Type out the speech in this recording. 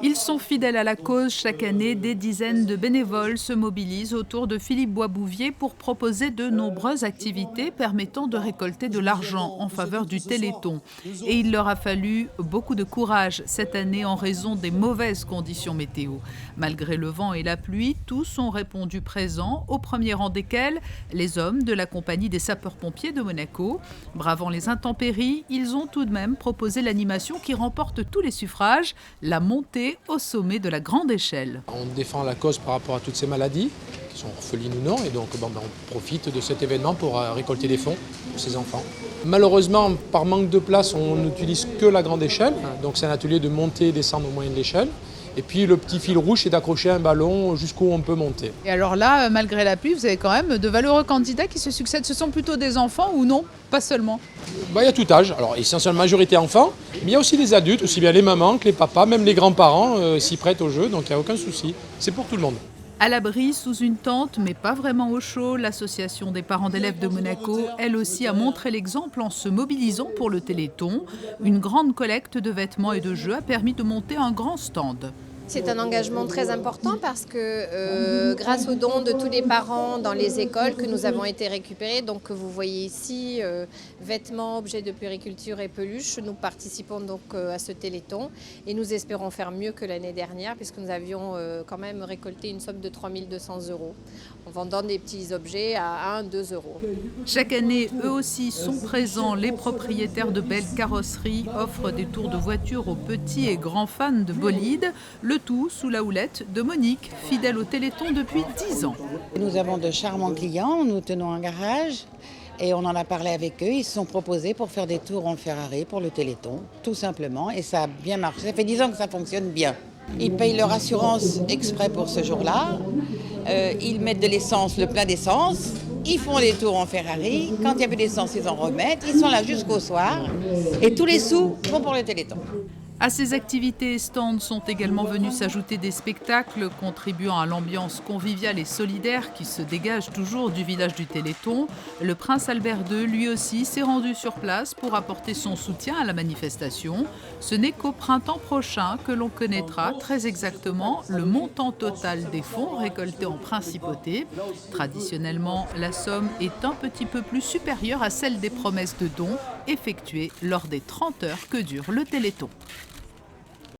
Ils sont fidèles à la cause. Chaque année, des dizaines de bénévoles se mobilisent autour de Philippe Boisbouvier pour proposer de nombreuses activités permettant de récolter de l'argent en faveur du Téléthon. Et il leur a fallu beaucoup de courage cette année en raison des mauvaises conditions météo. Malgré le vent et la pluie, tous ont répondu présents, au premier rang desquels les hommes de la compagnie des sapeurs-pompiers de Monaco. Bravant les intempéries, ils ont tout de même proposé l'animation qui remporte tous les suffrages, la montée au sommet de la grande échelle. On défend la cause par rapport à toutes ces maladies, qui sont orphelines ou non, et donc on profite de cet événement pour récolter des fonds pour ces enfants. Malheureusement, par manque de place, on n'utilise que la grande échelle, donc c'est un atelier de monter et descendre au moyen de l'échelle. Et puis le petit fil rouge, c'est d'accrocher un ballon jusqu'où on peut monter. Et alors là, malgré la pluie, vous avez quand même de valeureux candidats qui se succèdent. Ce sont plutôt des enfants ou non? Pas seulement. Il y a tout âge, alors essentiellement majorité enfants, mais il y a aussi des adultes, aussi bien les mamans que les papas, même les grands-parents s'y prêtent au jeu, donc il n'y a aucun souci. C'est pour tout le monde. À l'abri, sous une tente, mais pas vraiment au chaud, l'association des parents d'élèves de Monaco, elle aussi, a montré l'exemple en se mobilisant pour le Téléthon. Une grande collecte de vêtements et de jeux a permis de monter un grand stand. C'est un engagement très important parce que grâce aux dons de tous les parents dans les écoles que nous avons été récupérés, donc que vous voyez ici, vêtements, objets de puériculture et peluches, nous participons donc à ce Téléthon et nous espérons faire mieux que l'année dernière puisque nous avions quand même récolté une somme de 3 200 € en vendant des petits objets à 1-2 euros. Chaque année, eux aussi sont présents. Les propriétaires de belles carrosseries offrent des tours de voiture aux petits et grands fans de bolides. Le tout sous la houlette de Monique, fidèle au Téléthon depuis 10 ans. Nous avons de charmants clients, nous tenons un garage et on en a parlé avec eux. Ils se sont proposés pour faire des tours en Ferrari pour le Téléthon, tout simplement, et ça a bien marché. Ça fait 10 ans que ça fonctionne bien. Ils payent leur assurance exprès pour ce jour-là, ils mettent de l'essence, le plein d'essence, ils font les tours en Ferrari, quand il n'y a plus d'essence, ils en remettent, ils sont là jusqu'au soir et tous les sous vont pour le Téléthon. À ces activités et stands sont également venus s'ajouter des spectacles contribuant à l'ambiance conviviale et solidaire qui se dégage toujours du village du Téléthon. Le prince Albert II, lui aussi, s'est rendu sur place pour apporter son soutien à la manifestation. Ce n'est qu'au printemps prochain que l'on connaîtra très exactement le montant total des fonds récoltés en principauté. Traditionnellement, la somme est un petit peu plus supérieure à celle des promesses de dons effectuées lors des 30 heures que dure le Téléthon.